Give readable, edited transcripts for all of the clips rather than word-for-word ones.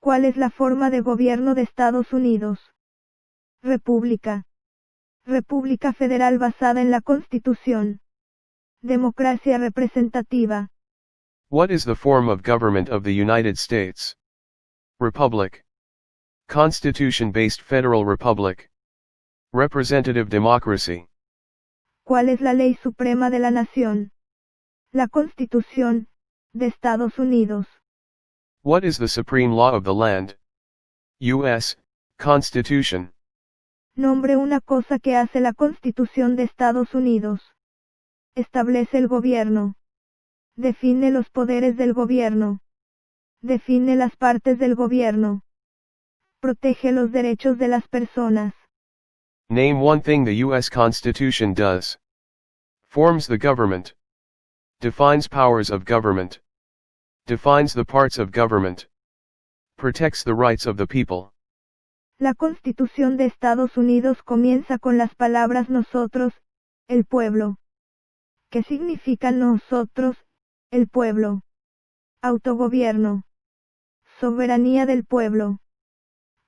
¿Cuál es la forma de gobierno de Estados Unidos? República. República federal basada en la Constitución. Democracia representativa. What is the form of government of the United States? Republic. Constitution-based federal republic. Representative democracy. ¿Cuál es la ley suprema de la nación? La Constitución de Estados Unidos. What is the supreme law of the land? U.S. Constitution. Nombre una cosa que hace la Constitución de Estados Unidos. Establece el gobierno. Define los poderes del gobierno. Define las partes del gobierno. Protege los derechos de las personas. Name one thing the U.S. Constitution does. Forms the government. Defines powers of government. Defines the parts of government. Protects the rights of the people. La Constitución de Estados Unidos comienza con las palabras nosotros, el pueblo. ¿Qué significa nosotros, el pueblo? Autogobierno. Soberanía del pueblo.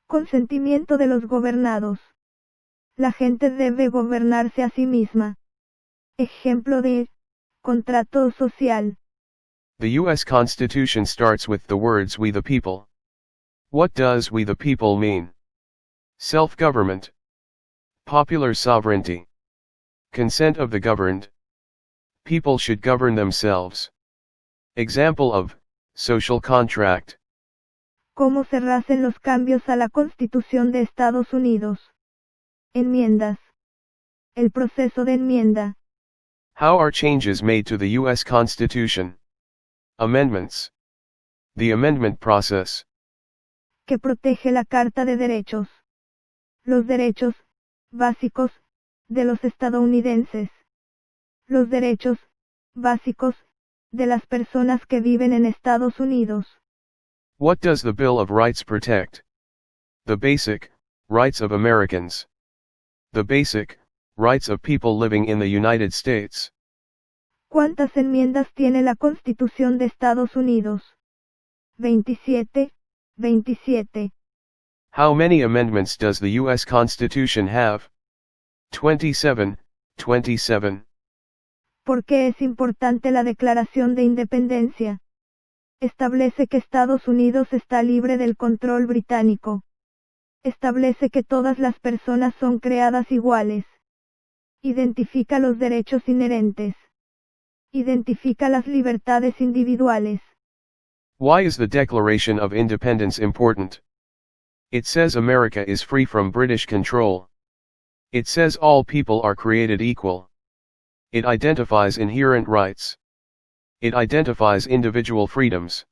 Consentimiento de los gobernados. La gente debe gobernarse a sí misma. Ejemplo de contrato social. The U.S. Constitution starts with the words we the people. What does we the people mean? Self-government. Popular sovereignty. Consent of the governed. People should govern themselves. Example of social contract. ¿Cómo se hacen los cambios a la Constitución de Estados Unidos? Enmiendas. El proceso de enmienda. How are changes made to the U.S. Constitution? Amendments. The amendment process. Que protege la Carta de Derechos. Los derechos básicos de los estadounidenses. Los derechos básicos de las personas que viven en Estados Unidos. What does the Bill of Rights protect? The basic rights of Americans. The basic rights of people living in the United States. ¿Cuántas enmiendas tiene la Constitución de Estados Unidos? 27. How many amendments does the U.S. Constitution have? 27. ¿Por qué es importante la Declaración de Independencia? Establece que Estados Unidos está libre del control británico. Establece que todas las personas son creadas iguales. Identifica los derechos inherentes. Identifica las libertades individuales. Why is the Declaration of Independence important? It says America is free from British control. It says all people are created equal. It identifies inherent rights. It identifies individual freedoms.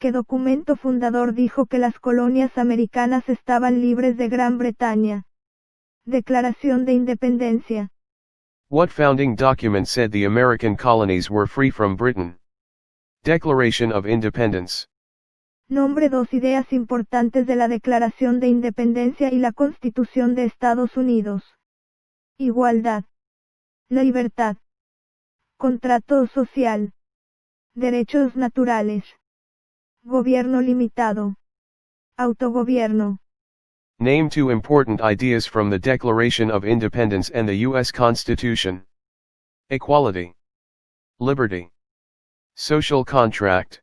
¿Qué documento fundador dijo que las colonias americanas estaban libres de Gran Bretaña? Declaración de Independencia. What founding document said the American colonies were free from Britain? Declaration of Independence. Nombre dos ideas importantes de la Declaración de Independencia y la Constitución de Estados Unidos. Igualdad. Libertad. Contrato social. Derechos naturales. Gobierno limitado. Autogobierno. Name two important ideas from the Declaration of Independence and the U.S. Constitution. Equality. Liberty. Social contract.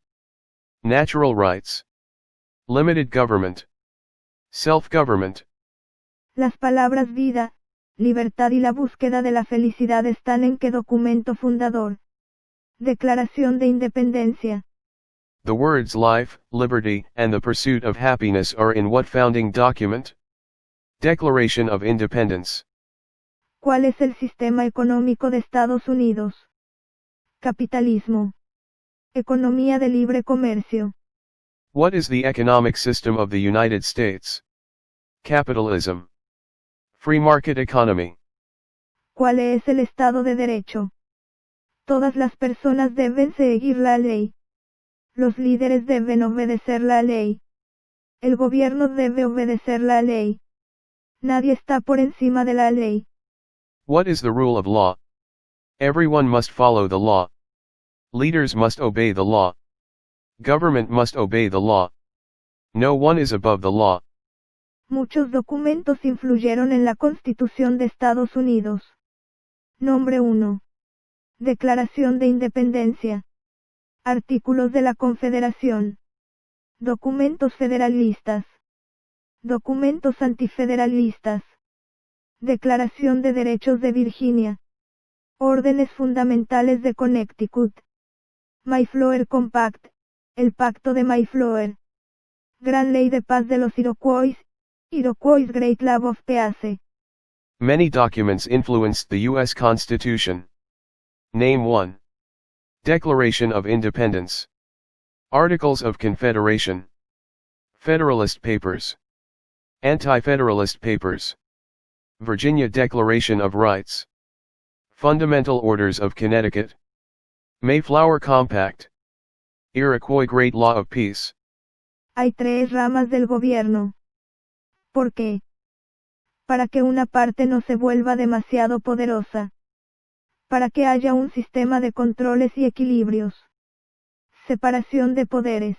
Natural rights. Limited government. Self-government. Las palabras vida, libertad y la búsqueda de la felicidad están en qué documento fundador. Declaración de Independencia. The words life, liberty, and the pursuit of happiness are in what founding document? Declaration of Independence. ¿Cuál es el sistema económico de Estados Unidos? Capitalismo. Economía de libre comercio. What is the economic system of the United States? Capitalism. Free market economy. ¿Cuál es el Estado de Derecho? Todas las personas deben seguir la ley. Los líderes deben obedecer la ley. El gobierno debe obedecer la ley. Nadie está por encima de la ley. What is the rule of law? Everyone must follow the law. Leaders must obey the law. Government must obey the law. No one is above the law. Muchos documentos influyeron en la Constitución de Estados Unidos. Nombre 1. Declaración de Independencia. Artículos de la Confederación. Documentos federalistas. Documentos antifederalistas. Declaración de Derechos de Virginia. Órdenes fundamentales de Connecticut. Mayflower Compact, el Pacto de Mayflower. Gran Ley de Paz de los Iroquois, Iroquois Great Law of Peace. Many documents influenced the U.S. Constitution. Name 1. Declaration of Independence. Articles of Confederation. Federalist Papers. Anti-Federalist Papers. Virginia Declaration of Rights. Fundamental Orders of Connecticut. Mayflower Compact. Iroquois Great Law of Peace. Hay 3 ramas del gobierno. ¿Por qué? Para que una parte no se vuelva demasiado poderosa. Para que haya un sistema de controles y equilibrios. Separación de poderes.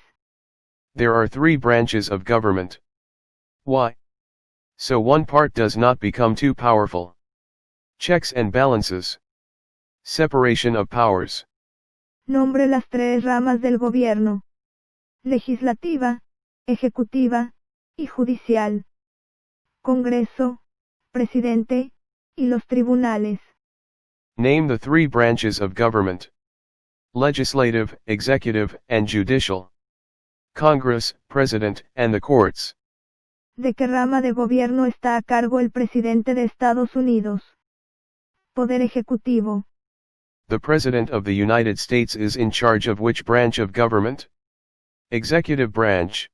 There are 3 branches of government. Why? So one part does not become too powerful. Checks and balances. Separation of powers. Nombre las 3 ramas del gobierno. Legislativa, ejecutiva, y judicial. Congreso, presidente, y los tribunales. Name the 3 branches of government. Legislative, executive, and judicial. Congress, President, and the courts. ¿De qué rama de gobierno está a cargo el presidente de Estados Unidos? Poder ejecutivo. The President of the United States is in charge of which branch of government? Executive branch.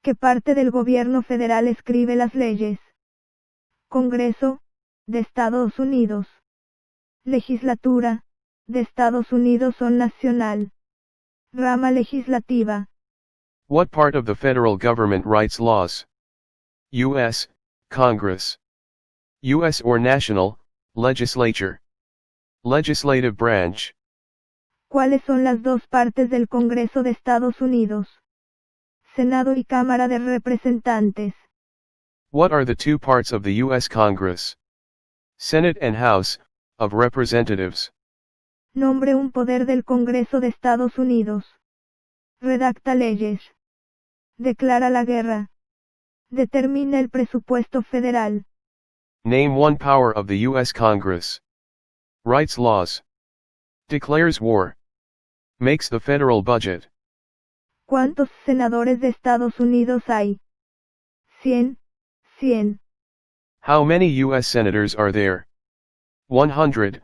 ¿Qué parte del gobierno federal escribe las leyes? Congreso, de Estados Unidos. Legislatura, de Estados Unidos o nacional. Rama legislativa. What part of the federal government writes laws? U.S., Congress. U.S. or national, legislature. Legislative branch. ¿Cuáles son las 2 partes del Congreso de Estados Unidos? Senado y Cámara de Representantes. What are the 2 parts of the U.S. Congress? Senate and House of Representatives. Nombre un poder del Congreso de Estados Unidos. Redacta leyes. Declara la guerra. Determina el presupuesto federal. Name 1 power of the U.S. Congress. Writes laws. Declares war. Makes the federal budget. ¿Cuántos senadores de Estados Unidos hay? 100. How many U.S. senators are there? 100.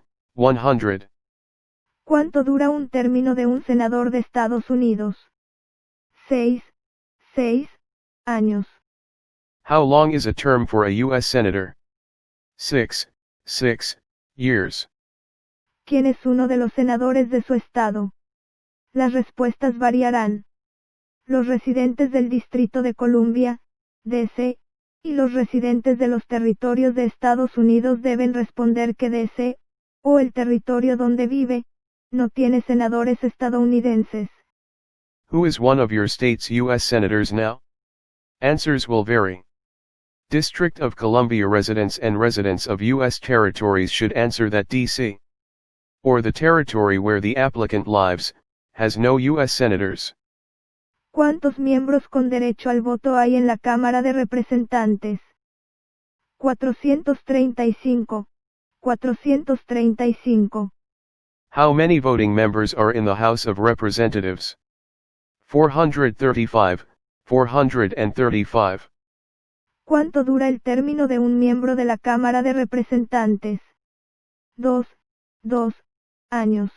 ¿Cuánto dura un término de un senador de Estados Unidos? 6 años. How long is a term for a U.S. senator? 6 years. ¿Quién es uno de los senadores de su estado? Las respuestas variarán. Los residentes del Distrito de Columbia, D.C., y los residentes de los territorios de Estados Unidos deben responder que D.C., o el territorio donde vive, no tiene senadores estadounidenses. Who is one of your state's U.S. senators now? Answers will vary. District of Columbia residents and residents of U.S. territories should answer that D.C. or the territory where the applicant lives, has no U.S. senators. ¿Cuántos miembros con derecho al voto hay en la Cámara de Representantes? 435. How many voting members are in the House of Representatives? 435. ¿Cuánto dura el término de un miembro de la Cámara de Representantes? 2 años.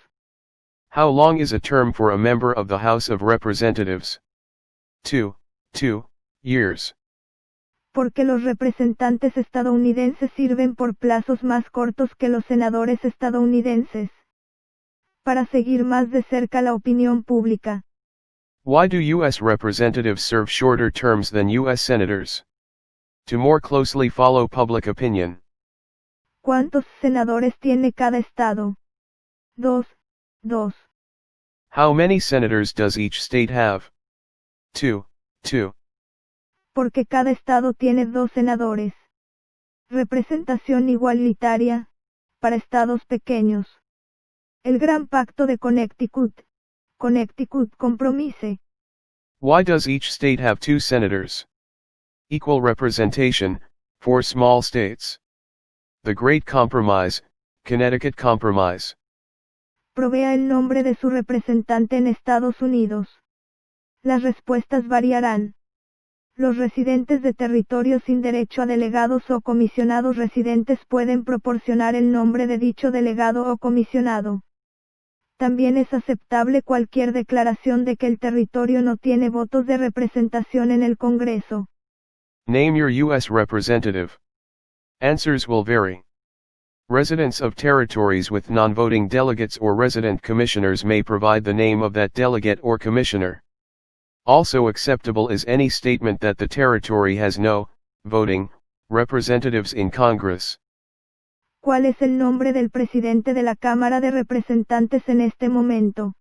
How long is a term for a member of the House of Representatives? 2 years. Porque los representantes estadounidenses sirven por plazos más cortos que los senadores estadounidenses. Para seguir más de cerca la opinión pública. Why do U.S. representatives serve shorter terms than U.S. senators? To more closely follow public opinion. ¿Cuántos senadores tiene cada estado? 2. How many senators does each state have? 2. Porque cada estado tiene 2 senadores. Representación igualitaria, para estados pequeños. El Gran Pacto de Connecticut. Connecticut Compromise. Why does each state have 2 senators? Equal representation, for small states. The Great Compromise, Connecticut Compromise. Provea el nombre de su representante en Estados Unidos. Las respuestas variarán. Los residentes de territorios sin derecho a delegados o comisionados residentes pueden proporcionar el nombre de dicho delegado o comisionado. También es aceptable cualquier declaración de que el territorio no tiene votos de representación en el Congreso. Name your U.S. representative. Answers will vary. Residents of territories with non-voting delegates or resident commissioners may provide the name of that delegate or commissioner. Also acceptable is any statement that the territory has no voting representatives in Congress. ¿Cuál es el nombre del presidente de la Cámara de Representantes en este momento?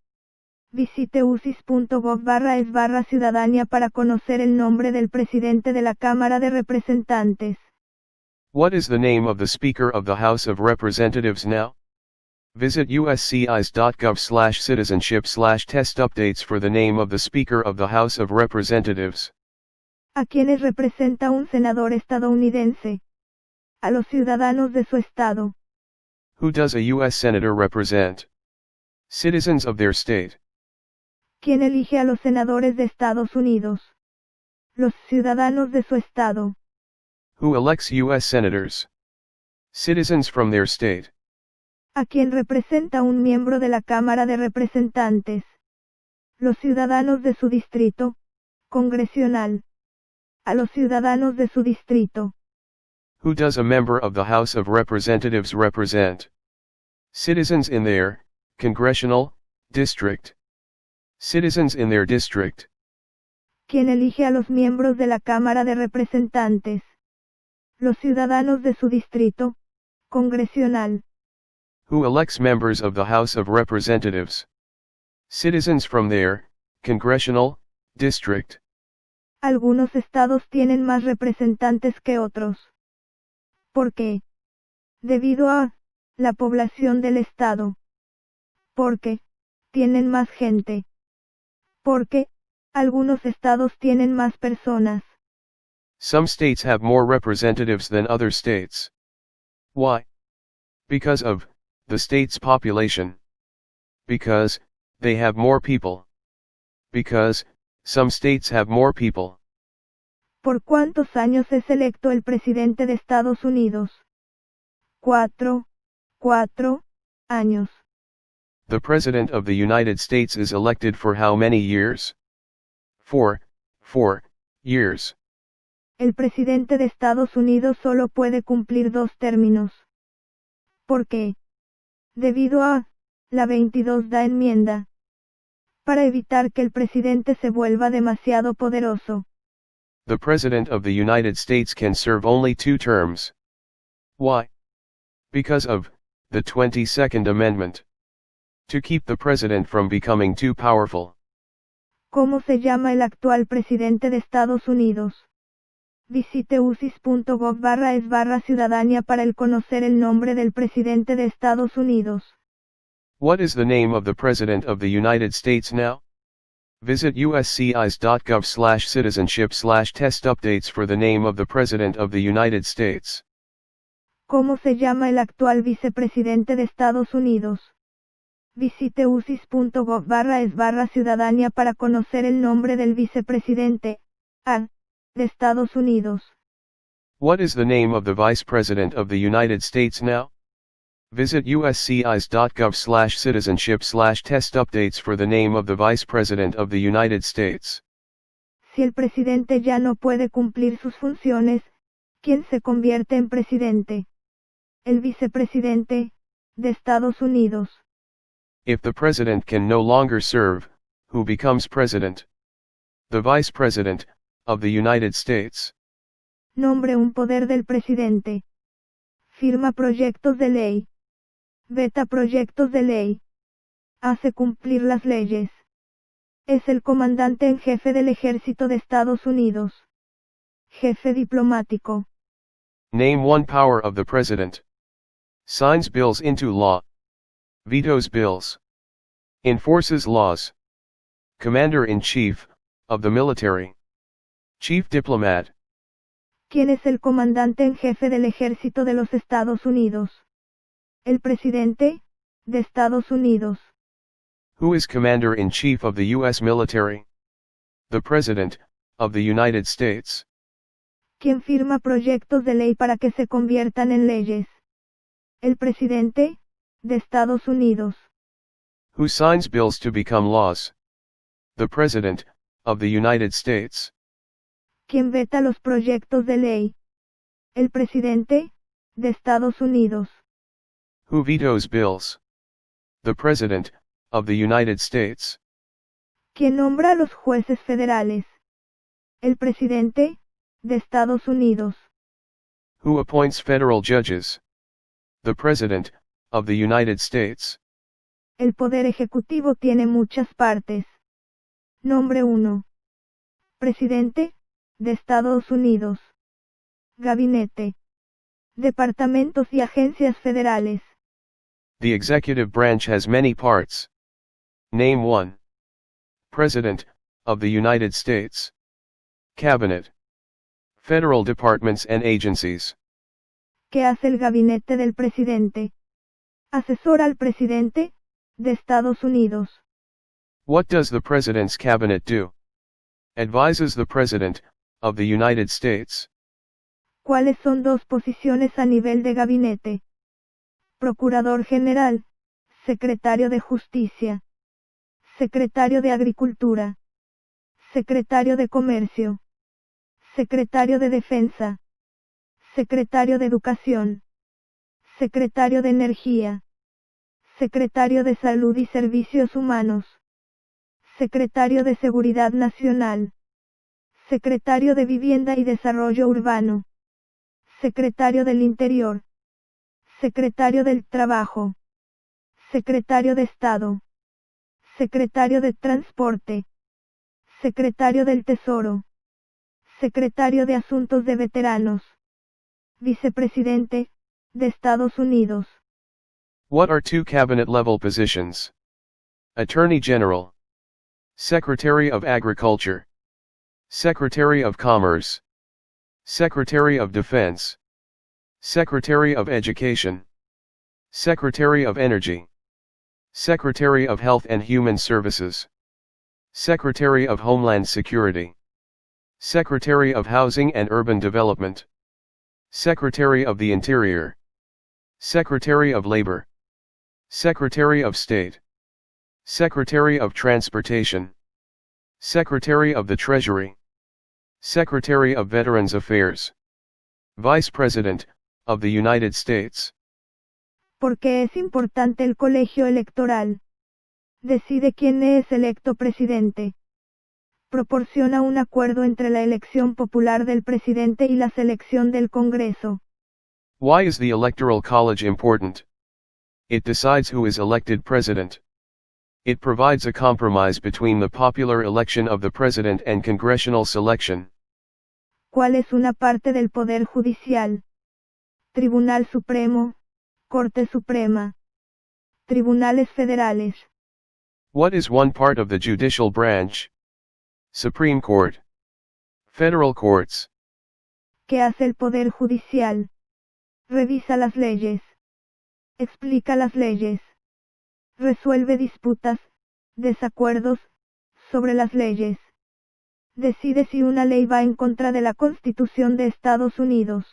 Visite uscis.gov/es/ciudadanía para conocer el nombre del presidente de la Cámara de Representantes. What is the name of the Speaker of the House of Representatives now? Visit uscis.gov/citizenship/test updates for the name of the Speaker of the House of Representatives. ¿A quiénes representa un senador estadounidense? A los ciudadanos de su estado. Who does a U.S. Senator represent? Citizens of their state. ¿Quién elige a los senadores de Estados Unidos? Los ciudadanos de su estado. Who elects U.S. Senators? Citizens from their state. ¿A quién representa un miembro de la Cámara de Representantes? Los ciudadanos de su distrito congresional. A los ciudadanos de su distrito. Who does a member of the House of Representatives represent? Citizens in their congressional district. Citizens in their district. ¿Quién elige a los miembros de la Cámara de Representantes? Los ciudadanos de su distrito congresional. Who elects members of the House of Representatives? Citizens from their congressional district. Algunos estados tienen más representantes que otros. ¿Por qué? Debido a la población del estado. Porque tienen más gente. Porque algunos estados tienen más personas. Some states have more representatives than other states. Why? Because of the state's population. Because they have more people. Because some states have more people. ¿Por cuántos años es electo el presidente de Estados Unidos? 4 años. The President of the United States is elected for how many years? 4 years. El presidente de Estados Unidos solo puede cumplir 2 términos. ¿Por qué? Debido a la 22ª enmienda. Para evitar que el presidente se vuelva demasiado poderoso. The President of the United States can serve only 2 terms. Why? Because of the 22nd Amendment. To keep the President from becoming too powerful. ¿Cómo se llama el actual presidente de Estados Unidos? Visite uscis.gov/es/ciudadanía para conocer el nombre del presidente de Estados Unidos. What is the name of the President of the United States now? Visit uscis.gov/citizenship/test updates for the name of the President of the United States. ¿Cómo se llama el actual vicepresidente de Estados Unidos? Visite uscis.gov/es/ciudadanía para conocer el nombre del vicepresidente de Estados Unidos. What is the name of the Vice President of the United States now? Visit uscis.gov/citizenship/test updates for the name of the Vice President of the United States. Si el presidente ya no puede cumplir sus funciones, ¿quién se convierte en presidente? El vicepresidente de Estados Unidos. If the president can no longer serve, who becomes president? The Vice President of the United States. Nombre un poder del presidente. Firma proyectos de ley. Veta proyectos de ley. Hace cumplir las leyes. Es el comandante en jefe del Ejército de Estados Unidos. Jefe diplomático. Name one power of the president. Signs bills into law. Vetoes bills. Enforces laws. Commander-in-chief, of the military. Chief diplomat. ¿Quién es el comandante en jefe del ejército de los Estados Unidos? El presidente, de Estados Unidos. Who is commander-in-chief of the U.S. military? The President, of the United States. ¿Quién firma proyectos de ley para que se conviertan en leyes? El presidente, de Estados Unidos. Who signs bills to become laws? The President, of the United States. ¿Quién veta los proyectos de ley? El presidente, de Estados Unidos. Who vetoes bills? The President, of the United States. ¿Quién nombra a los jueces federales? El presidente, de Estados Unidos. Who appoints federal judges? The President, of the United States. El poder ejecutivo tiene muchas partes. Nombre 1. Presidente, de Estados Unidos. Gabinete. Departamentos y agencias federales. The executive branch has many parts. Name one. President, of the United States. Cabinet. Federal departments and agencies. ¿Qué hace el gabinete del presidente? Asesora al presidente, de Estados Unidos. What does the President's cabinet do? Advises the President, of the United States. ¿Cuáles son dos posiciones a nivel de gabinete? Procurador General, Secretario de Justicia, Secretario de Agricultura, Secretario de Comercio, Secretario de Defensa, Secretario de Educación, Secretario de Energía, Secretario de Salud y Servicios Humanos, Secretario de Seguridad Nacional, Secretario de Vivienda y Desarrollo Urbano, Secretario del Interior, Secretario del Trabajo, Secretario de Estado, Secretario de Transporte, Secretario del Tesoro, Secretario de Asuntos de Veteranos, Vicepresidente, de Estados Unidos. What are two cabinet-level positions? Attorney General. Secretary of Agriculture. Secretary of Commerce. Secretary of Defense. Secretary of Education. Secretary of Energy. Secretary of Health and Human Services. Secretary of Homeland Security. Secretary of Housing and Urban Development. Secretary of the Interior. Secretary of Labor. Secretary of State. Secretary of Transportation. Secretary of the Treasury. Secretary of Veterans Affairs. Vice President, of the United States. ¿Por qué es importante el colegio electoral? Decide quién es electo presidente. Proporciona un acuerdo entre la elección popular del presidente y la selección del Congreso. Why is the Electoral College important? It decides who is elected president. It provides a compromise between the popular election of the president and congressional selection. ¿Cuál es una parte del Poder Judicial? Tribunal Supremo, Corte Suprema. Tribunales federales. What is one part of the judicial branch? Supreme Court. Federal courts. ¿Qué hace el Poder Judicial? Revisa las leyes. Explica las leyes. Resuelve disputas, desacuerdos, sobre las leyes. Decide si una ley va en contra de la Constitución de Estados Unidos.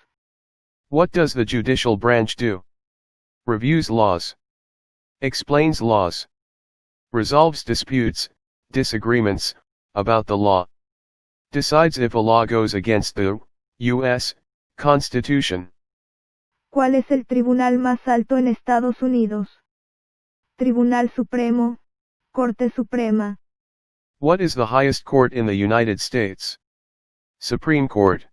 What does the judicial branch do? Reviews laws. Explains laws. Resolves disputes, disagreements, about the law. Decides if a law goes against the U.S. Constitution. ¿Cuál es el tribunal más alto en Estados Unidos? Tribunal Supremo, Corte Suprema. What is the highest court in the United States? Supreme Court.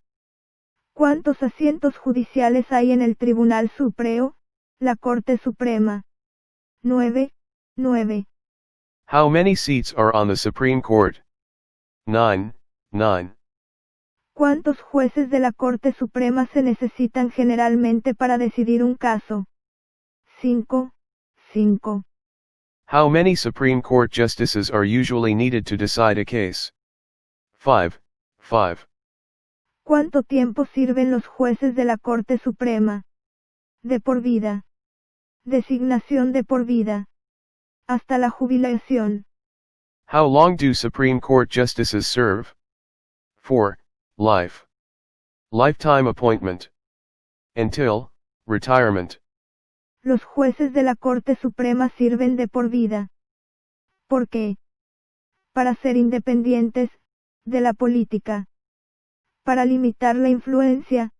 ¿Cuántos asientos judiciales hay en el Tribunal Supremo, la Corte Suprema? 9. How many seats are on the Supreme Court? 9. ¿Cuántos jueces de la Corte Suprema se necesitan generalmente para decidir un caso? 5. How many Supreme Court justices are usually needed to decide a case? 5. ¿Cuánto tiempo sirven los jueces de la Corte Suprema? De por vida. Designación de por vida. Hasta la jubilación. How long do Supreme Court justices serve? 4. Life. Lifetime appointment. Until retirement. Los jueces de la Corte Suprema sirven de por vida. ¿Por qué? Para ser independientes de la política. Para limitar la influencia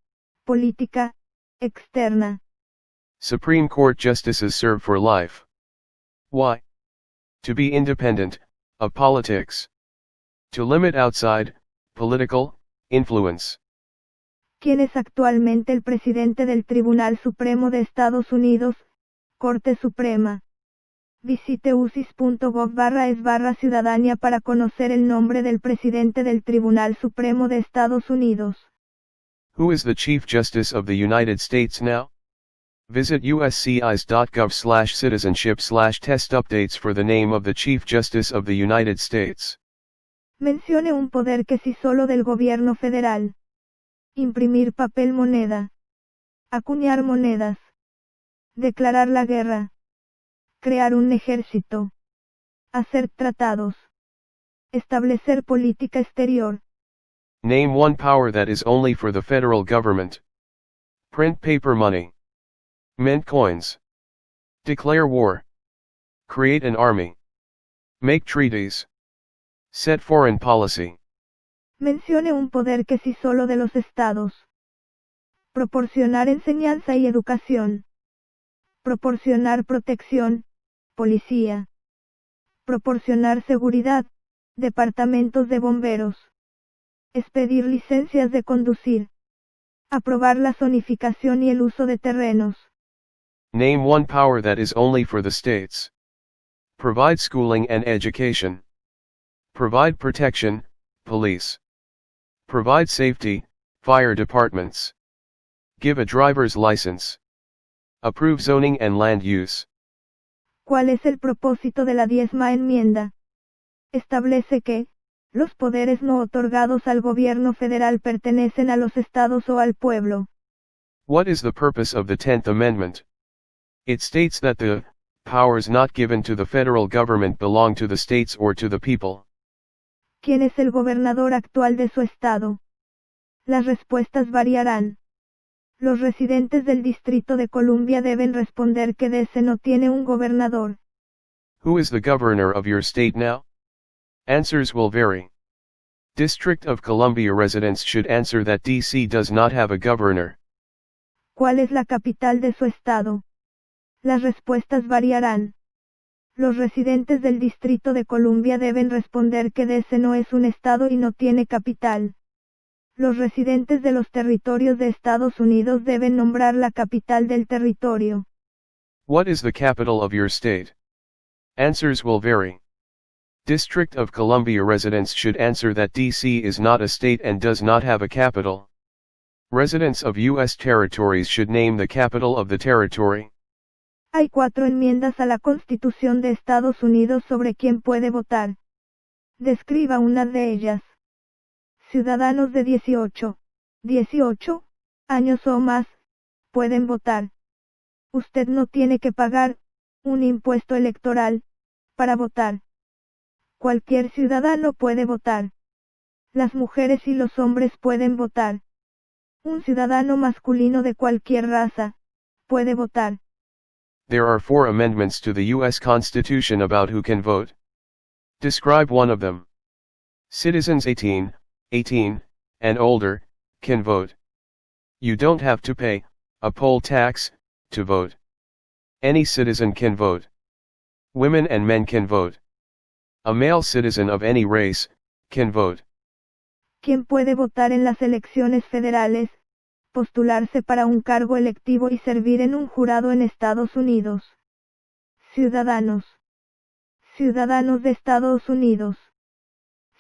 política externa. Supreme Court justices serve for life. Why? To be independent of politics. To limit outside political influence. ¿Quién es actualmente el presidente del Tribunal Supremo de Estados Unidos, Corte Suprema? Visite usis.gov/es/ciudadanía para conocer el nombre del presidente del Tribunal Supremo de Estados Unidos. Who is the Chief Justice of the United States now? Visit uscis.gov/citizenship/test updates for the name of the Chief Justice of the United States. Mencione un poder que sí solo del gobierno federal. Imprimir papel moneda. Acuñar monedas. Declarar la guerra. Crear un ejército. Hacer tratados. Establecer política exterior. Name one power that is only for the federal government. Print paper money. Mint coins. Declare war. Create an army. Make treaties. Set foreign policy. Mencione un poder que sí solo de los estados. Proporcionar enseñanza y educación. Proporcionar protección, policía. Proporcionar seguridad, departamentos de bomberos. Expedir licencias de conducir. Aprobar la zonificación y el uso de terrenos. Name one power that is only for the states. Provide schooling and education. Provide protection, police. Provide safety, fire departments. Give a driver's license. Approve zoning and land use. ¿Cuál es el propósito de la 10ª enmienda? Establece que, los poderes no otorgados al gobierno federal pertenecen a los estados o al pueblo. What is the purpose of the 10th Amendment? It states that the powers not given to the federal government belong to the states or to the people. ¿Quién es el gobernador actual de su estado? Las respuestas variarán. Los residentes del Distrito de Columbia deben responder que DC no tiene un gobernador. Who is the governor of your state now? Answers will vary. District of Columbia residents should answer that DC does not have a governor. ¿Cuál es la capital de su estado? Las respuestas variarán. Los residentes del Distrito de Columbia deben responder que DC no es un estado y no tiene capital. Los residentes de los territorios de Estados Unidos deben nombrar la capital del territorio. What is the capital of your state? Answers will vary. District of Columbia residents should answer that DC is not a state and does not have a capital. Residents of U.S. territories should name the capital of the territory. Hay 4 enmiendas a la Constitución de Estados Unidos sobre quién puede votar. Describa una de ellas. Ciudadanos de 18 años o más, pueden votar. Usted no tiene que pagar un impuesto electoral para votar. Cualquier ciudadano puede votar. Las mujeres y los hombres pueden votar. Un ciudadano masculino de cualquier raza puede votar. There are 4 amendments to the U.S. Constitution about who can vote. Describe one of them. Citizens 18 and older can vote. You don't have to pay a poll tax to vote. Any citizen can vote. Women and men can vote. A male citizen of any race can vote. ¿Quién puede votar en las elecciones federales, postularse para un cargo electivo y servir en un jurado en Estados Unidos? Ciudadanos. Ciudadanos de Estados Unidos.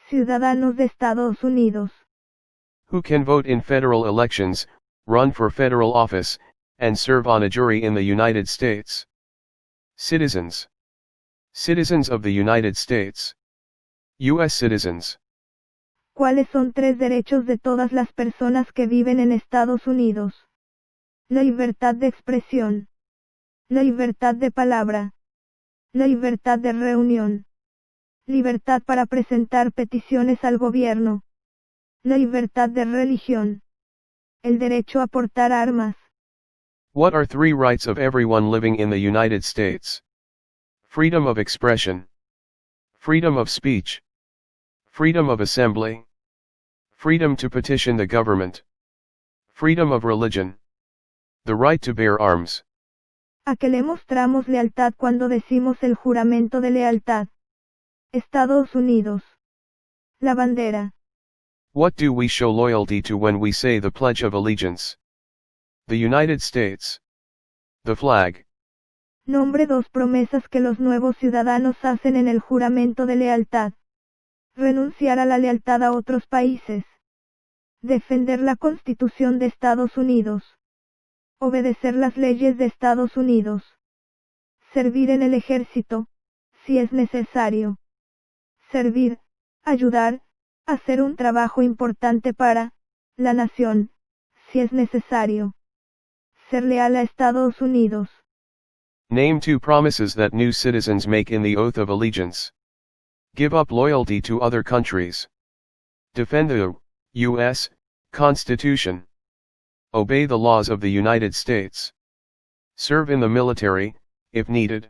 Ciudadanos de Estados Unidos. Who can vote in federal elections, run for federal office, and serve on a jury in the United States? Citizens. Citizens of the United States. U.S. citizens. ¿Cuáles son tres derechos de todas las personas que viven en Estados Unidos? La libertad de expresión. La libertad de palabra. La libertad de reunión. Libertad para presentar peticiones al gobierno. La libertad de religión. El derecho a portar armas. What are three rights of everyone living in the United States? Freedom of expression. Freedom of speech. Freedom of assembly. Freedom to petition the government. Freedom of religion. The right to bear arms. ¿A qué le mostramos lealtad cuando decimos el juramento de lealtad? Estados Unidos. La bandera. What do we show loyalty to when we say the Pledge of Allegiance? The United States. The flag. Nombre dos promesas que los nuevos ciudadanos hacen en el juramento de lealtad. Renunciar a la lealtad a otros países. Defender la Constitución de Estados Unidos. Obedecer las leyes de Estados Unidos. Servir en el ejército, si es necesario. Servir, ayudar, hacer un trabajo importante para la nación, si es necesario. Ser leal a Estados Unidos. Name two promises that new citizens make in the Oath of Allegiance. Give up loyalty to other countries. Defend the U.S. Constitution. Obey the laws of the United States. Serve in the military, if needed.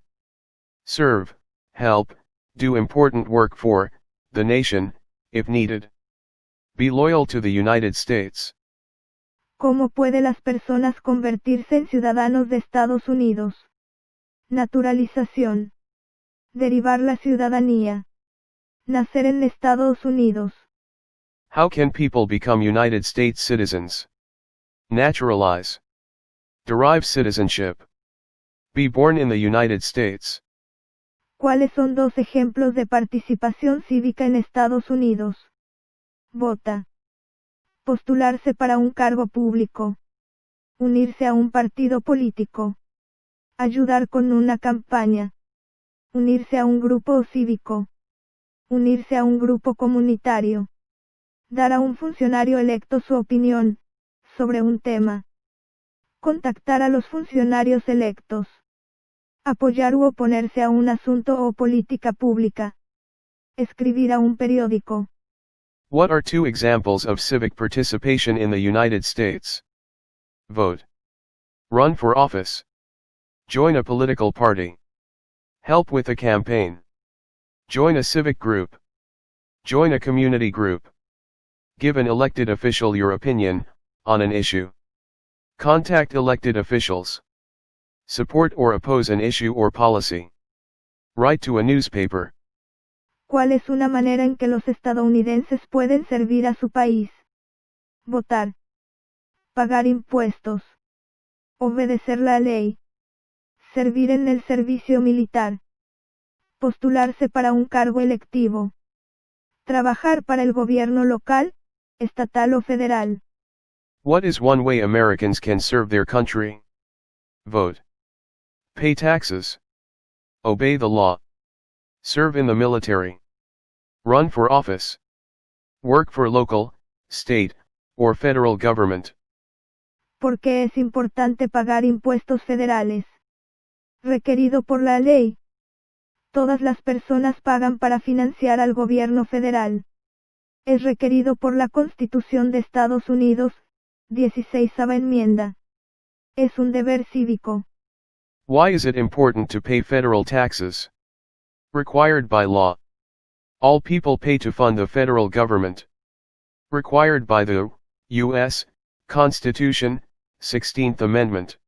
Serve, help, do important work for the nation, if needed. Be loyal to the United States. ¿Cómo pueden las personas convertirse en ciudadanos de Estados Unidos? Naturalización. Derivar la ciudadanía. Nacer en Estados Unidos. How can people become United States citizens? Naturalize. Derive citizenship. Be born in the United States. ¿Cuáles son dos ejemplos de participación cívica en Estados Unidos? Vota. Postularse para un cargo público. Unirse a un partido político. Ayudar con una campaña. Unirse a un grupo cívico. Unirse a un grupo comunitario. Dar a un funcionario electo su opinión sobre un tema. Contactar a los funcionarios electos. Apoyar u oponerse a un asunto o política pública. Escribir a un periódico. What are two examples of civic participation in the United States? Vote. Run for office. Join a political party. Help with a campaign. Join a civic group. Join a community group. Give an elected official your opinion on an issue. Contact elected officials. Support or oppose an issue or policy. Write to a newspaper. ¿Cuál es una manera en que los estadounidenses pueden servir a su país? Votar. Pagar impuestos. Obedecer la ley. Servir en el servicio militar. Postularse para un cargo electivo. Trabajar para el gobierno local, estatal o federal. What is one way Americans can serve their country? Vote. Pay taxes. Obey the law. Serve in the military. Run for office. Work for local, state, or federal government. ¿Por qué es importante pagar impuestos federales? Requerido por la ley. Todas las personas pagan para financiar al gobierno federal. Es requerido por la Constitución de Estados Unidos, 16ª enmienda. Es un deber cívico. Why is it important to pay federal taxes? Required by law. All people pay to fund the federal government. Required by the U.S. Constitution, 16th Amendment.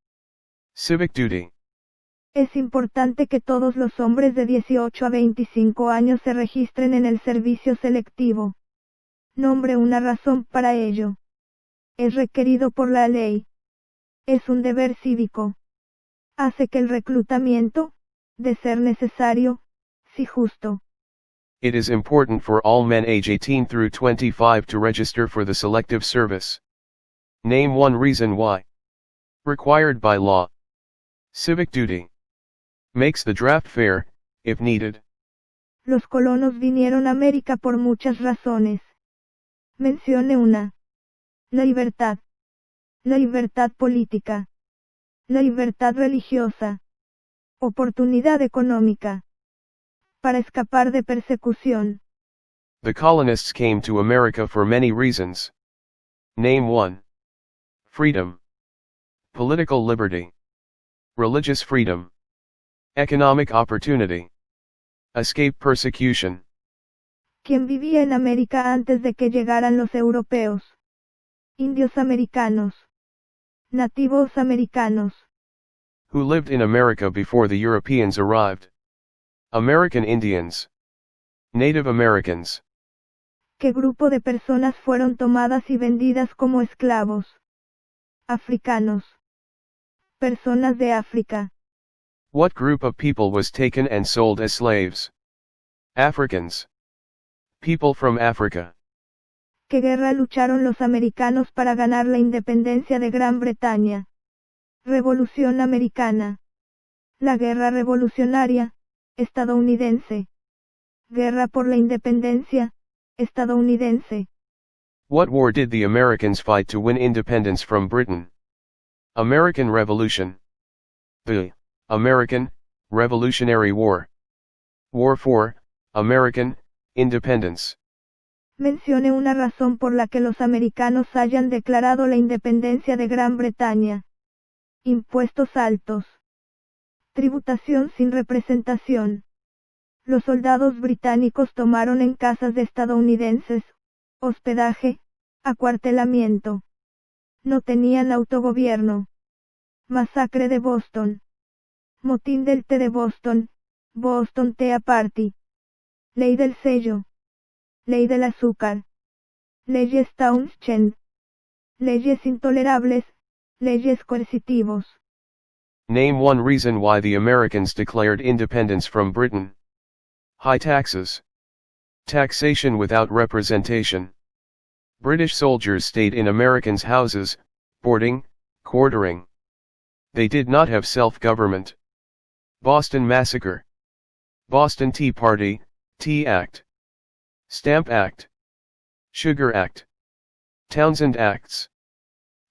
Civic duty. Es importante que todos los hombres de 18 a 25 años se registren en el servicio selectivo. Nombre una razón para ello. Es requerido por la ley. Es un deber cívico. Hace que el reclutamiento, de ser necesario, sí justo. It is important for all men age 18 through 25 to register for the Selective Service. Name one reason why. Required by law. Civic duty. Makes the draft fair, if needed. Los colonos vinieron a América por muchas razones. Mencione una. La libertad. La libertad política. La libertad religiosa. Oportunidad económica. Para escapar de persecución. The colonists came to America for many reasons. Name one. Freedom. Political liberty. Religious freedom. Economic opportunity. Escape persecution. ¿Quién vivía en América antes de que llegaran los europeos? Indios americanos. Nativos americanos. Who lived in America before the Europeans arrived? American Indians. Native Americans. ¿Qué grupo de personas fueron tomadas y vendidas como esclavos? Africanos. Personas de África. What group of people was taken and sold as slaves? Africans. People from Africa. ¿Qué guerra lucharon los americanos para ganar la independencia de Gran Bretaña? Revolución Americana. La guerra revolucionaria, estadounidense. Guerra por la independencia, estadounidense. What war did the Americans fight to win independence from Britain? American Revolution. The American Revolutionary War. War for American Independence. Mencione una razón por la que los americanos hayan declarado la independencia de Gran Bretaña. Impuestos altos. Tributación sin representación. Los soldados británicos tomaron en casas de estadounidenses, hospedaje, acuartelamiento. No tenían autogobierno. Masacre de Boston. Motín del té de Boston, Boston Tea Party. Ley del sello. Ley del azúcar. Leyes Townshend. Leyes intolerables, leyes coercitivos. Name one reason why the Americans declared independence from Britain. High taxes. Taxation without representation. British soldiers stayed in Americans' houses, boarding, quartering. They did not have self-government. Boston Massacre. Boston Tea Party, Tea Act. Stamp Act. Sugar Act. Townsend Acts.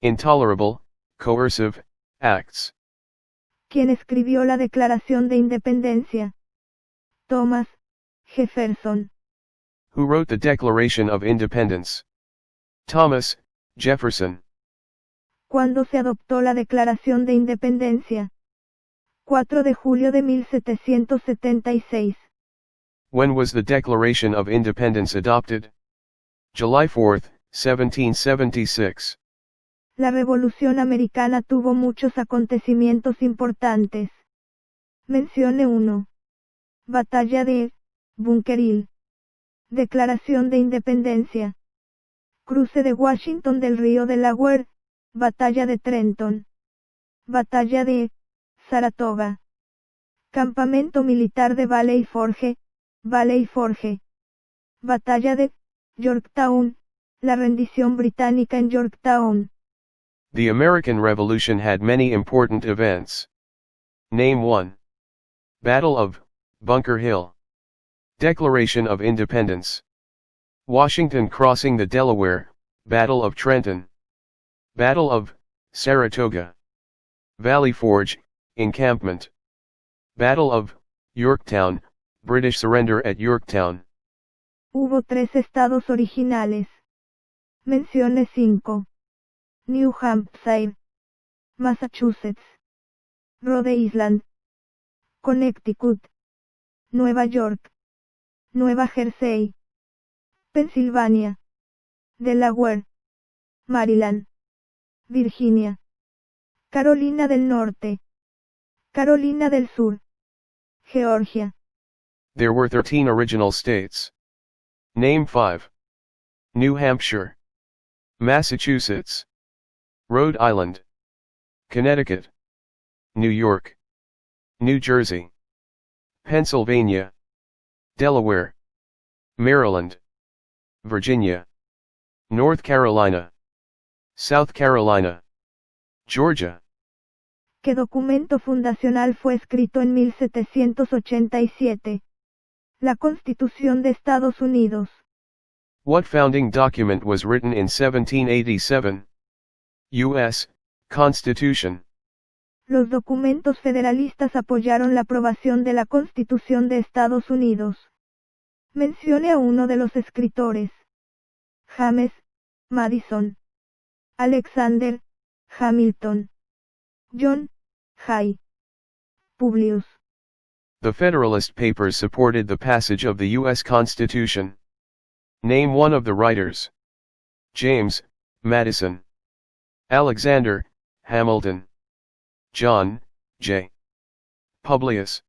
Intolerable, coercive, acts. ¿Quién escribió la Declaración de Independencia? Thomas Jefferson. Who wrote the Declaration of Independence? Thomas Jefferson. ¿Cuándo se adoptó la Declaración de Independencia? 4 de julio de 1776. When was the Declaration of Independence adopted? July 4, 1776. La Revolución Americana tuvo muchos acontecimientos importantes. Mencione uno. Batalla de Bunker Hill. Declaración de Independencia. Cruce de Washington del Río Delaware. Batalla de Trenton. Batalla de Saratoga. Campamento militar de Valley Forge. Valley Forge. Batalla de Yorktown. La rendición británica en Yorktown. The American Revolution had many important events. Name one. Battle of Bunker Hill. Declaration of Independence. Washington crossing the Delaware, Battle of Trenton. Battle of Saratoga. Valley Forge, encampment. Battle of Yorktown, British surrender at Yorktown. Hubo 3 estados originales. Mencione 5. New Hampshire. Massachusetts. Rhode Island. Connecticut. Nueva York. Nueva Jersey. Pensilvania. Delaware. Maryland. Virginia. Carolina del Norte. Carolina del Sur. Georgia. There were 13 original states. Name 5. New Hampshire. Massachusetts. Rhode Island. Connecticut. New York. New Jersey. Pennsylvania. Delaware. Maryland, Virginia, North Carolina, South Carolina, Georgia. ¿Qué documento fundacional fue escrito en 1787? La Constitución de Estados Unidos. What founding document was written in 1787? U.S. Constitution. Los documentos federalistas apoyaron la aprobación de la Constitución de Estados Unidos. Mencione a uno de los escritores. James Madison, Alexander Hamilton, John Hay, Publius. The Federalist Papers supported the passage of the U.S. Constitution. Name one of the writers. James Madison, Alexander Hamilton, John J. Publius.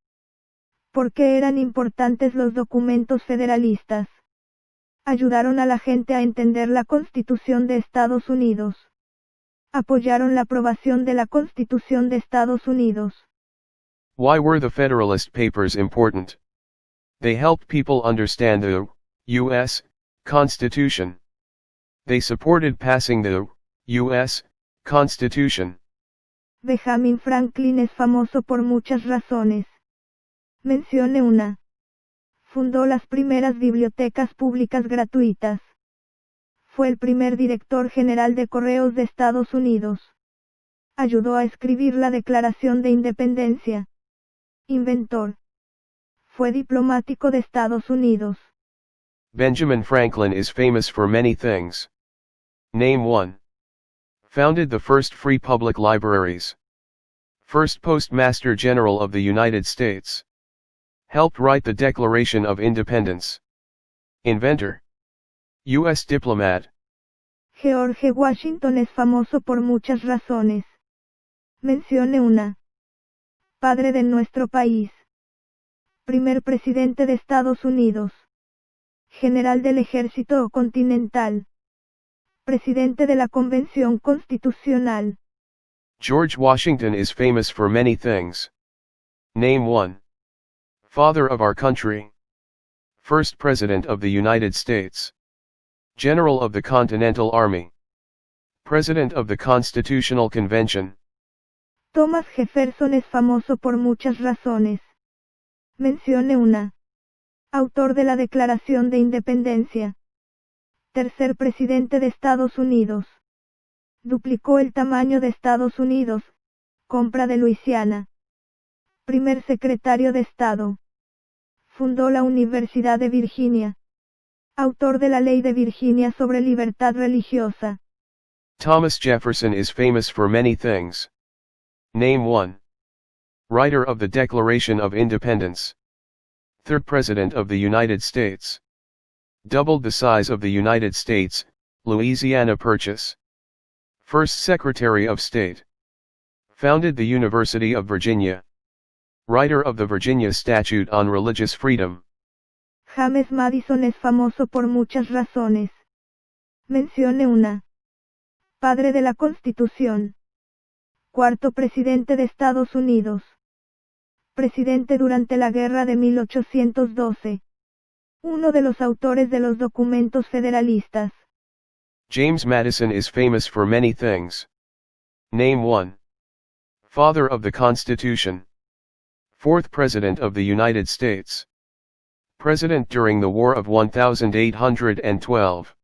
¿Por qué eran importantes los documentos federalistas? Ayudaron a la gente a entender la Constitución de Estados Unidos. Apoyaron la aprobación de la Constitución de Estados Unidos. Why were the Federalist Papers important? They helped people understand the U.S. Constitution. They supported passing the U.S. Constitution. Benjamin Franklin es famoso por muchas razones. Mencione una. Fundó las primeras bibliotecas públicas gratuitas. Fue el primer director general de Correos de Estados Unidos. Ayudó a escribir la Declaración de Independencia. Inventor. Fue diplomático de Estados Unidos. Benjamin Franklin is famous for many things. Name one. Founded the first free public libraries. First Postmaster General of the United States. Helped write the Declaration of Independence. Inventor. U.S. diplomat. George Washington es famoso por muchas razones. Mencione una. Padre de nuestro país. Primer presidente de Estados Unidos. General del Ejército Continental. Presidente de la Convención Constitucional. George Washington is famous for many things. Name one. Father of our country. First President of the United States. General of the Continental Army. President of the Constitutional Convention. Thomas Jefferson es famoso por muchas razones. Mencione una. Autor de la Declaración de Independencia. Tercer presidente de Estados Unidos. Duplicó el tamaño de Estados Unidos. Compra de Luisiana. Primer secretario de Estado. Fundó la Universidad de Virginia. Autor de la Ley de Virginia sobre libertad religiosa. Thomas Jefferson is famous for many things. Name one. Writer of the Declaration of Independence. Third President of the United States. Doubled the size of the United States, Louisiana Purchase. First Secretary of State. Founded the University of Virginia. Writer of the Virginia Statute on Religious Freedom. James Madison es famoso por muchas razones. Mencione una. Padre de la Constitución. Cuarto presidente de Estados Unidos. Presidente durante la Guerra de 1812. Uno de los autores de los documentos federalistas. James Madison is famous for many things. Name one. Father of the Constitution. Fourth President of the United States. President during the War of 1812.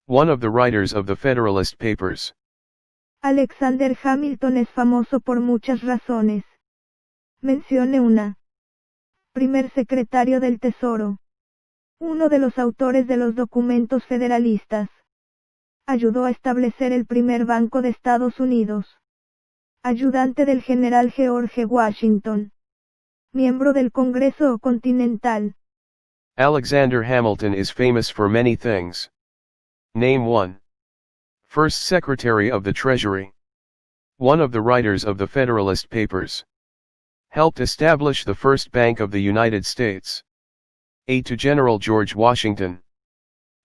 One of the writers of the Federalist Papers. Alexander Hamilton es famoso por muchas razones. Mencione una. Primer secretario del Tesoro. Uno de los autores de los documentos federalistas. Ayudó a establecer el primer banco de Estados Unidos. Ayudante del general George Washington. Miembro del Congreso Continental. Alexander Hamilton is famous for many things. Name one. First Secretary of the Treasury. One of the writers of the Federalist Papers. Helped establish the first Bank of the United States. Aide to General George Washington.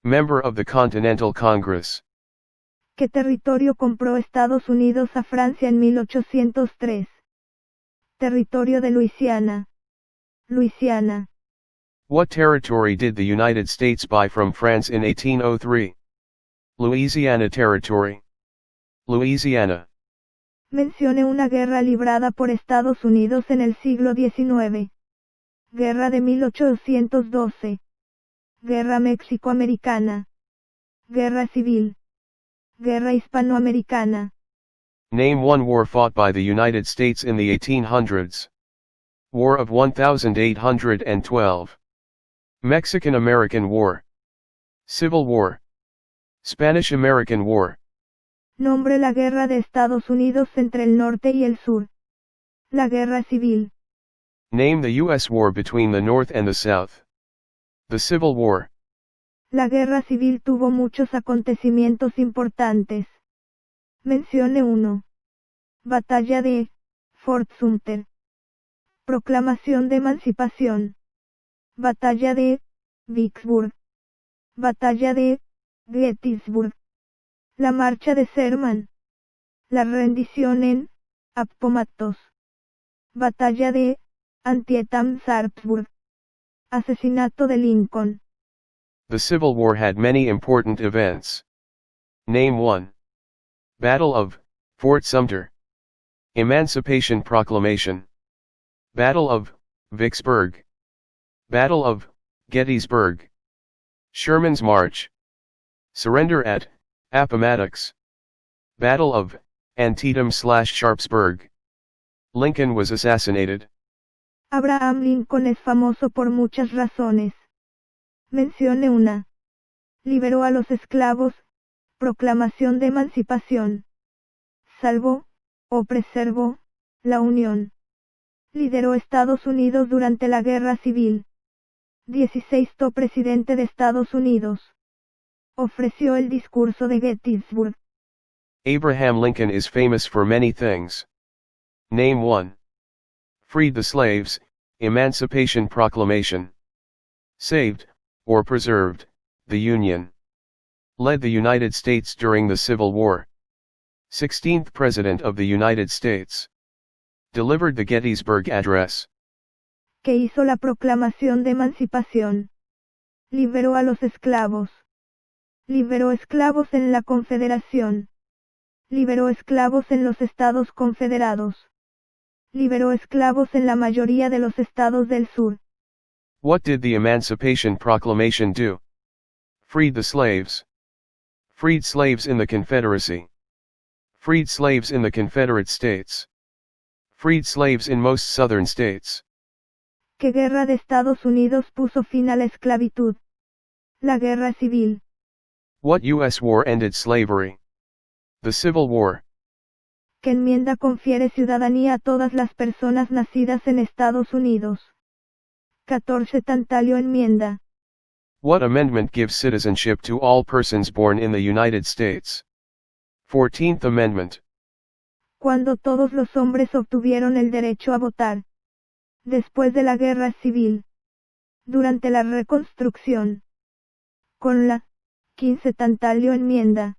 Member of the Continental Congress. ¿Qué territorio compró Estados Unidos a Francia en 1803? Territorio de Luisiana. Luisiana. What territory did the United States buy from France in 1803? Louisiana Territory. Louisiana. Mencione una guerra librada por Estados Unidos en el siglo XIX. Guerra de 1812. Guerra México-Americana. Guerra Civil. Guerra Hispanoamericana. Name one war fought by the United States in the 1800s. War of 1812. Mexican-American War. Civil War. Spanish-American War. Nombre la guerra de Estados Unidos entre el norte y el sur. La guerra civil. Name the U.S. war between the North and the South. The Civil War. La guerra civil tuvo muchos acontecimientos importantes. Mencione uno. Batalla de Fort Sumter. Proclamación de emancipación. Batalla de Vicksburg. Batalla de Gettysburg. La marcha de Sherman. La rendición en Appomattox. Batalla de Antietam-Sharpsburg. Asesinato de Lincoln. The Civil War had many important events. Name one. Battle of Fort Sumter. Emancipation Proclamation. Battle of Vicksburg. Battle of Gettysburg. Sherman's March. Surrender at Appomattox. Battle of Antietam/Sharpsburg. Lincoln was assassinated. Abraham Lincoln es famoso por muchas razones. Mencione una. Liberó a los esclavos. Proclamación de emancipación. Salvó, o preservó, la Unión. Lideró Estados Unidos durante la Guerra Civil. 16º presidente de Estados Unidos. Ofreció el discurso de Gettysburg. Abraham Lincoln is famous for many things. Name one. Freed the slaves, Emancipation Proclamation. Saved, or preserved, the Union. Led the United States during the Civil War. 16th President of the United States. Delivered the Gettysburg Address. Que hizo la proclamación de emancipación. Liberó a los esclavos. Liberó esclavos en la Confederación. Liberó esclavos en los Estados Confederados. Liberó esclavos en la mayoría de los estados del sur. What did the Emancipation Proclamation do? Freed the slaves. Freed slaves in the Confederacy. Freed slaves in the Confederate States. Freed slaves in most southern states. ¿Qué guerra de Estados Unidos puso fin a la esclavitud? La Guerra Civil. What U.S. war ended slavery? The Civil War. ¿Qué enmienda confiere ciudadanía a todas las personas nacidas en Estados Unidos? 14 Tantalio enmienda. What amendment gives citizenship to all persons born in the United States? 14th Amendment. Cuando todos los hombres obtuvieron el derecho a votar. Después de la Guerra Civil. Durante la Reconstrucción. Con la 15 Tantalio enmienda.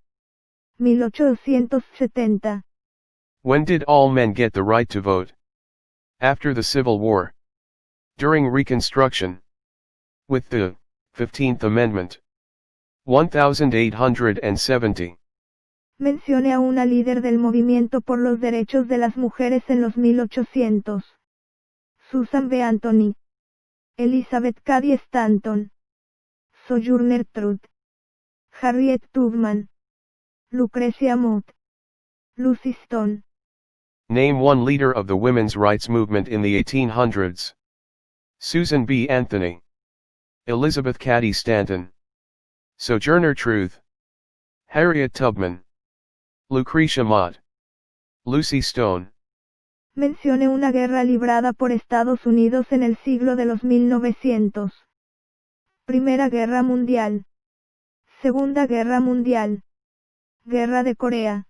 1870. When did all men get the right to vote? After the Civil War. During Reconstruction. With the 15th Amendment. 1870. Mencione a una líder del movimiento por los derechos de las mujeres en los 1800. Susan B. Anthony. Elizabeth Cady Stanton. Sojourner Truth. Harriet Tubman. Lucrecia Mott. Lucy Stone. Name one leader of the women's rights movement in the 1800s. Susan B. Anthony. Elizabeth Cady Stanton. Sojourner Truth. Harriet Tubman. Lucrecia Mott. Lucy Stone. Mencione una guerra librada por Estados Unidos en el siglo de los 1900. Primera Guerra Mundial. Segunda Guerra Mundial. Guerra de Corea.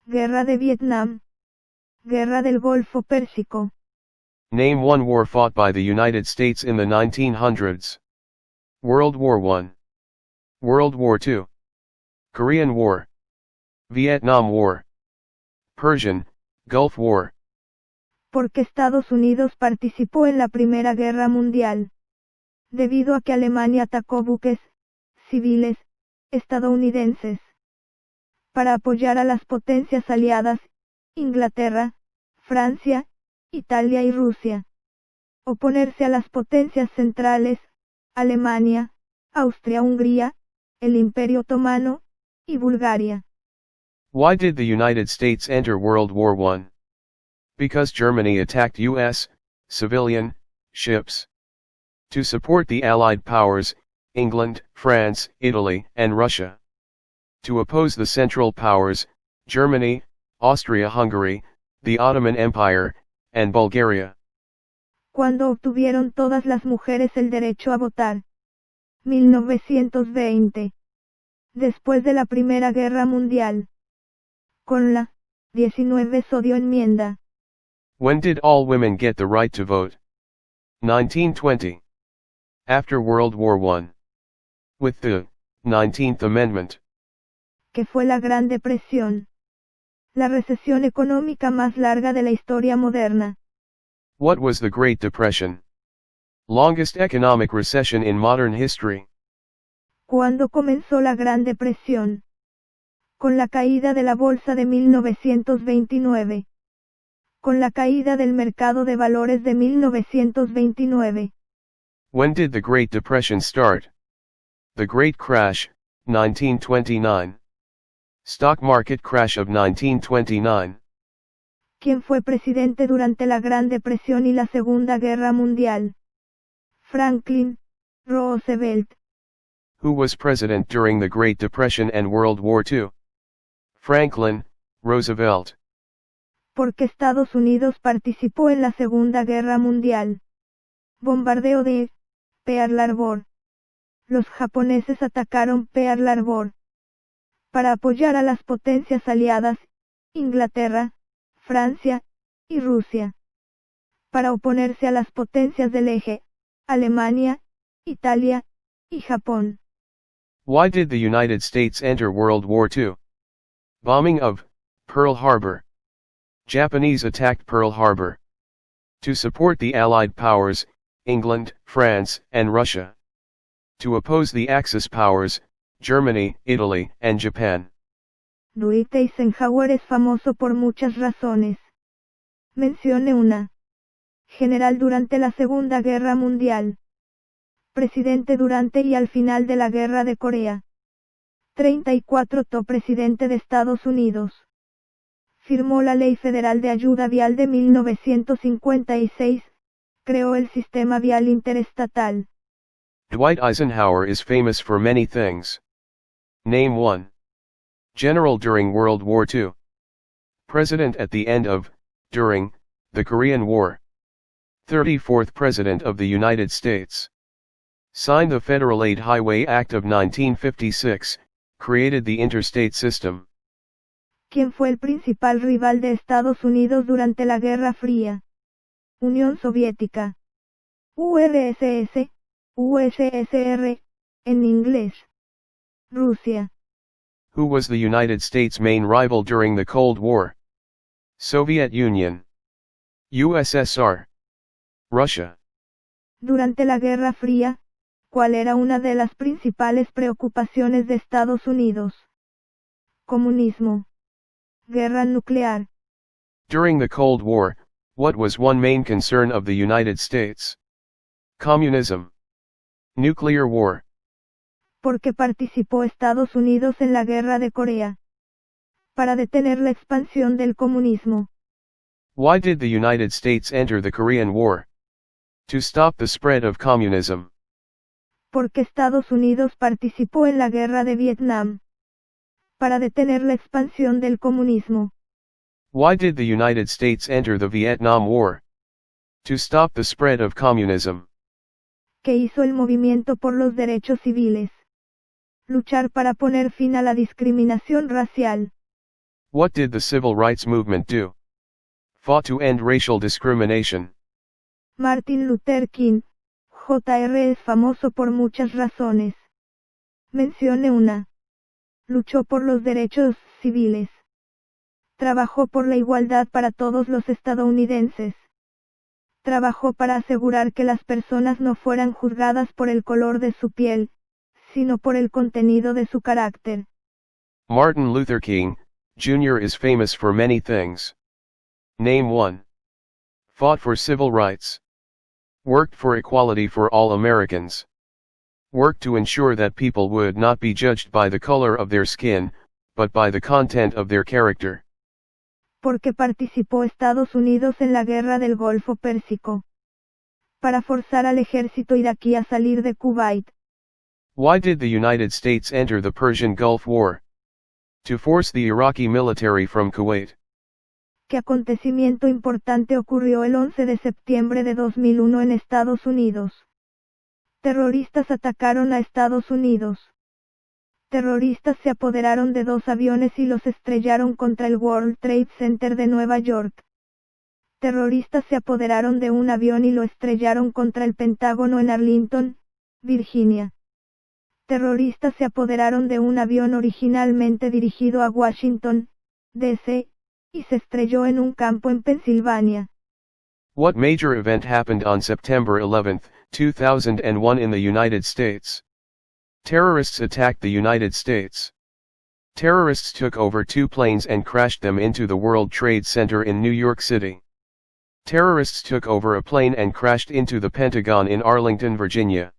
Guerra de Vietnam. Guerra del Golfo Pérsico. Name one war fought by the United States in the 1900s. World War I. World War II. Korean War. Vietnam War. Persian, Gulf War. Porque Estados Unidos participó en la Primera Guerra Mundial. debido a que Alemania atacó buques civiles estadounidenses. Para apoyar a las potencias aliadas, Inglaterra, Francia, Italia y Rusia. Oponerse a las potencias centrales, Alemania, Austria-Hungría, el Imperio Otomano, y Bulgaria. Why did the United States enter World War I? Because Germany attacked U.S. civilian ships. To support the Allied powers, England, France, Italy, and Russia. To oppose the Central Powers, Germany, Austria-Hungary, the Ottoman Empire, and Bulgaria. Cuando obtuvieron todas las mujeres el derecho a votar. 1920. Después de la Primera Guerra Mundial. Con la 19 sodio enmienda. When did all women get the right to vote? 1920. After World War I. With the 19th Amendment. Que fue la Gran Depresión. La recesión económica más larga de la historia moderna. What was the Great Depression? Longest economic recession in modern history. ¿Cuándo comenzó la Gran Depresión? Con la caída de la bolsa de 1929. Con la caída del mercado de valores de 1929. When did the Great Depression start? The Great Crash, 1929. Stock market crash of 1929. ¿Quién fue presidente durante la Gran Depresión y la Segunda Guerra Mundial? Franklin Roosevelt. Who was president during the Great Depression and World War II? Franklin Roosevelt. ¿Por qué Estados Unidos participó en la Segunda Guerra Mundial? Bombardeo de Pearl Harbor. Los japoneses atacaron Pearl Harbor. Para apoyar a las potencias aliadas, Inglaterra, Francia, y Rusia. Para oponerse a las potencias del eje, Alemania, Italia, y Japón. Why did the United States enter World War II? Bombing of Pearl Harbor. Japanese attacked Pearl Harbor. To support the Allied powers, England, France, and Russia. To oppose the Axis powers, Germany, Italy, and Japan. Dwight Eisenhower es famoso por muchas razones. Mencione una. General durante la Segunda Guerra Mundial. Presidente durante y al final de la Guerra de Corea. 34 Presidente de Estados Unidos. Firmó la Ley Federal de Ayuda Vial de 1956. Creó el sistema vial interestatal. Dwight Eisenhower is famous for many things. Name 1. General during World War II. President at the end of, during, the Korean War. 34th President of the United States. Signed the Federal Aid Highway Act of 1956, created the interstate system. ¿Quién fue el principal rival de Estados Unidos durante la Guerra Fría? Unión Soviética. URSS, USSR, en inglés. Rusia. Who was the United States' main rival during the Cold War? Soviet Union. USSR. Russia. Durante la Guerra Fría, ¿cuál era una de las principales preocupaciones de Estados Unidos? Comunismo. Guerra nuclear. During the Cold War, what was one main concern of the United States? Communism. Nuclear war. ¿Por qué participó Estados Unidos en la Guerra de Corea? Para detener la expansión del comunismo. Why did the United States enter the Korean War? To stop the spread of communism. ¿Por qué Estados Unidos participó en la Guerra de Vietnam? Para detener la expansión del comunismo. Why did the United States enter the Vietnam War? To stop the spread of communism. ¿Qué hizo el movimiento por los derechos civiles? Luchar para poner fin a la discriminación racial. What did the civil rights movement do? Fought to end racial discrimination. Martin Luther King, Jr. es famoso por muchas razones. Mencione una. Luchó por los derechos civiles. Trabajó por la igualdad para todos los estadounidenses. Trabajó para asegurar que las personas no fueran juzgadas por el color de su piel, sino por el contenido de su carácter. Martin Luther King, Jr. is famous for many things. Name one. Fought for civil rights. Worked for equality for all Americans. Worked to ensure that people would not be judged by the color of their skin, but by the content of their character. Porque participó Estados Unidos en la Guerra del Golfo Pérsico. Para forzar al ejército iraquí a salir de Kuwait. Why did the United States enter the Persian Gulf War? To force the Iraqi military from Kuwait. ¿Qué acontecimiento importante ocurrió el 11 de septiembre de 2001 en Estados Unidos? Terroristas atacaron a Estados Unidos. Terroristas se apoderaron de 2 aviones y los estrellaron contra el World Trade Center de Nueva York. Terroristas se apoderaron de un avión y lo estrellaron contra el Pentágono en Arlington, Virginia. Terroristas se apoderaron de un avión originalmente dirigido a Washington, D.C., y se estrelló en un campo en Pensilvania. What major event happened on September 11, 2001 in the United States? Terrorists attacked the United States. Terrorists took over 2 planes and crashed them into the World Trade Center in New York City. Terrorists took over a plane and crashed into the Pentagon in Arlington, Virginia.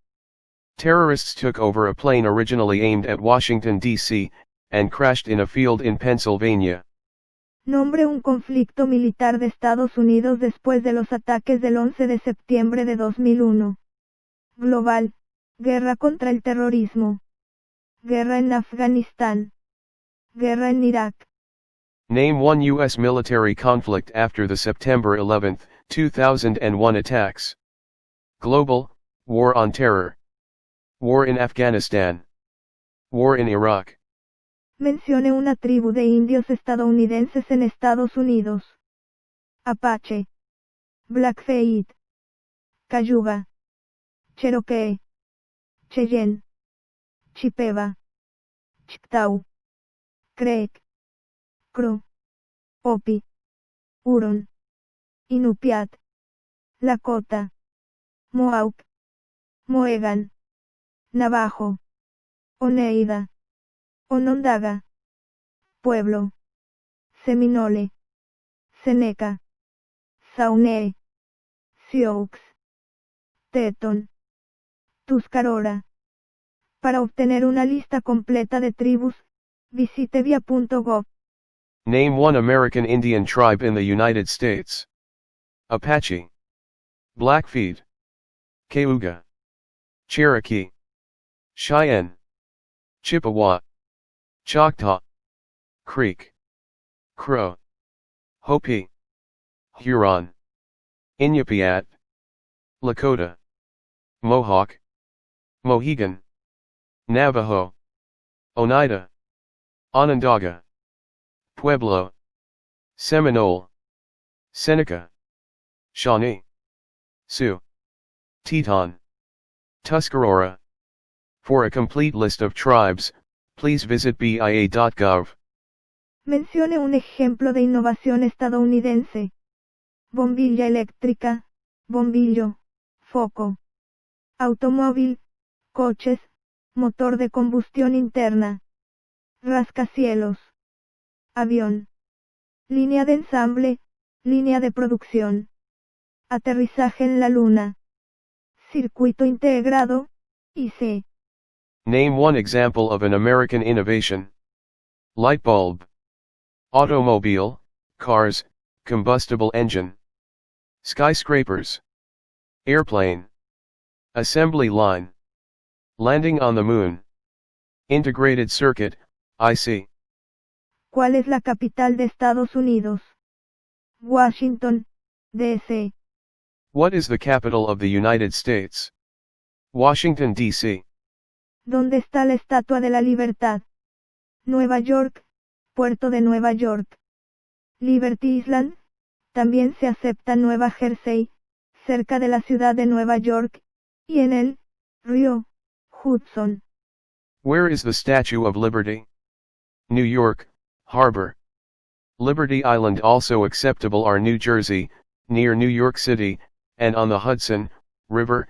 Terrorists took over a plane originally aimed at Washington, D.C., and crashed in a field in Pennsylvania. Nombre un conflicto militar de Estados Unidos después de los ataques del 11 de septiembre de 2001. Global. Guerra contra el terrorismo. Guerra en Afganistán. Guerra en Irak. Name one U.S. military conflict after the September 11, 2001 attacks. Global, War on Terror. War in Afghanistan. War in Iraq. Mencione una tribu de indios estadounidenses en Estados Unidos. Apache. Blackfeet. Cayuga. Cherokee. Cheyenne. Chippewa. Chictaw. Creek. Crow. Hopi. Huron. Inupiat. Lakota. Mohawk. Mohegan. Navajo. Oneida. Onondaga. Pueblo. Seminole. Seneca. Saunee. Sioux. Teton. Tuscarora. Para obtener una lista completa de tribus, visite via.gov. Name one American Indian tribe in the United States. Apache. Blackfeet. Cayuga. Cherokee. Cheyenne. Chippewa. Choctaw. Creek. Crow. Hopi. Huron. Inupiat. Lakota. Mohawk. Mohegan. Navajo. Oneida. Onondaga. Pueblo. Seminole. Seneca. Shawnee. Sioux. Teton. Tuscarora. For a complete list of tribes, please visit BIA.gov. Mencione un ejemplo de innovación estadounidense. Bombilla eléctrica, bombillo, foco. Automóvil, coches, motor de combustión interna. Rascacielos. Avión. Línea de ensamble, línea de producción. Aterrizaje en la luna. Circuito integrado, IC. Name one example of an American innovation. Light bulb. Automobile, cars, combustible engine. Skyscrapers. Airplane. Assembly line. Landing on the moon. Integrated circuit, IC. ¿Cuál es la capital de Estados Unidos? Washington, D.C. What is the capital of the United States? Washington, D.C. ¿Dónde está la Estatua de la Libertad? Nueva York, Puerto de Nueva York. Liberty Island, también se acepta Nueva Jersey, cerca de la ciudad de Nueva York, y en el río Hudson. Where is the Statue of Liberty? New York, Harbor. Liberty Island also acceptable are New Jersey, near New York City, and on the Hudson River.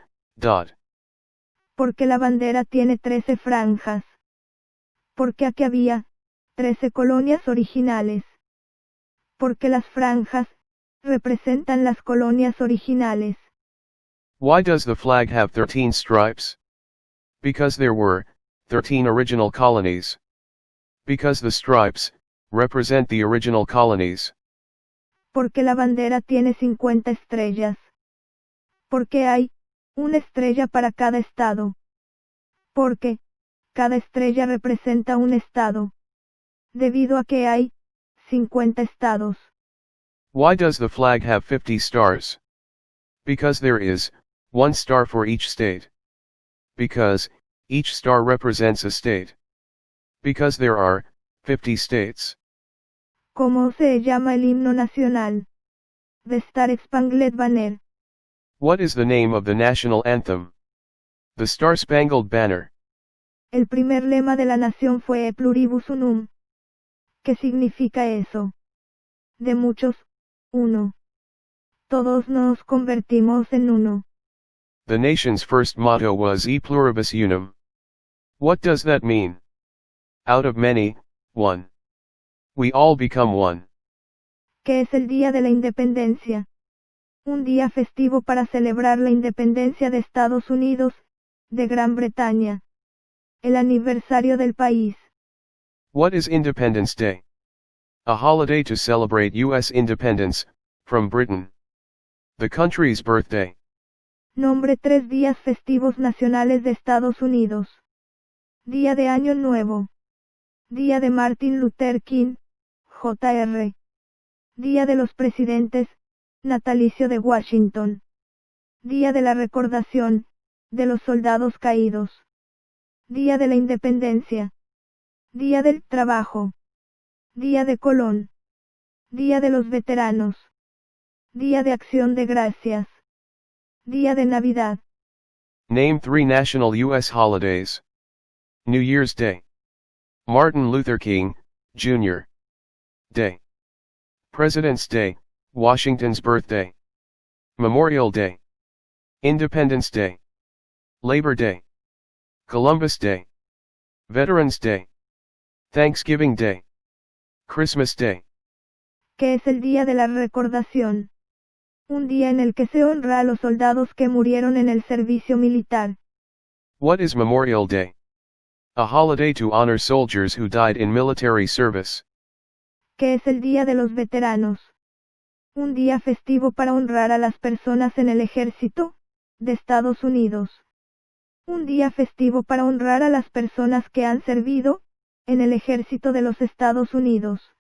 Porque la bandera tiene 13 franjas. Porque aquí había 13 colonias originales. Porque las franjas representan las colonias originales. Why does the flag have 13 stripes? Because there were 13 original colonies. Because the stripes represent the original colonies. Porque la bandera tiene 50 estrellas. Porque hay una estrella para cada estado. Porque cada estrella representa un estado. Debido a que hay 50 estados. Why does the flag have 50 stars? Because there is one star for each state. Because each star represents a state. Because there are 50 states. ¿Cómo se llama el himno nacional? The Star-Spangled Banner. What is the name of the national anthem? The Star-Spangled Banner. El primer lema de la nación fue E pluribus unum. ¿Qué significa eso? De muchos, uno. Todos nos convertimos en uno. The nation's first motto was E pluribus unum. What does that mean? Out of many, one. We all become one. ¿Qué es el Día de la Independencia? Un día festivo para celebrar la independencia de Estados Unidos, de Gran Bretaña. El aniversario del país. What is Independence Day? A holiday to celebrate U.S. independence from Britain. The country's birthday. Nombre 3 días festivos nacionales de Estados Unidos. Día de Año Nuevo. Día de Martin Luther King, Jr. Día de los Presidentes, natalicio de Washington. Día de la Recordación, de los soldados caídos. Día de la Independencia. Día del Trabajo. Día de Colón. Día de los Veteranos. Día de Acción de Gracias. Día de Navidad. Name 3 national U.S. holidays. New Year's Day. Martin Luther King, Jr. Day. President's Day, Washington's birthday. Memorial Day. Independence Day. Labor Day. Columbus Day. Veterans Day. Thanksgiving Day. Christmas Day. ¿Qué es el Día de la Recordación? Un día en el que se honra a los soldados que murieron en el servicio militar. What is Memorial Day? A holiday to honor soldiers who died in military service. ¿Qué es el Día de los Veteranos? Un día festivo para honrar a las personas en el ejército de Estados Unidos. Un día festivo para honrar a las personas que han servido en el ejército de los Estados Unidos.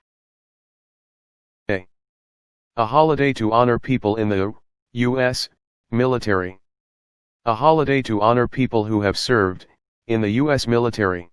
A holiday to honor people in the U.S. military. A holiday to honor people who have served in the U.S. military.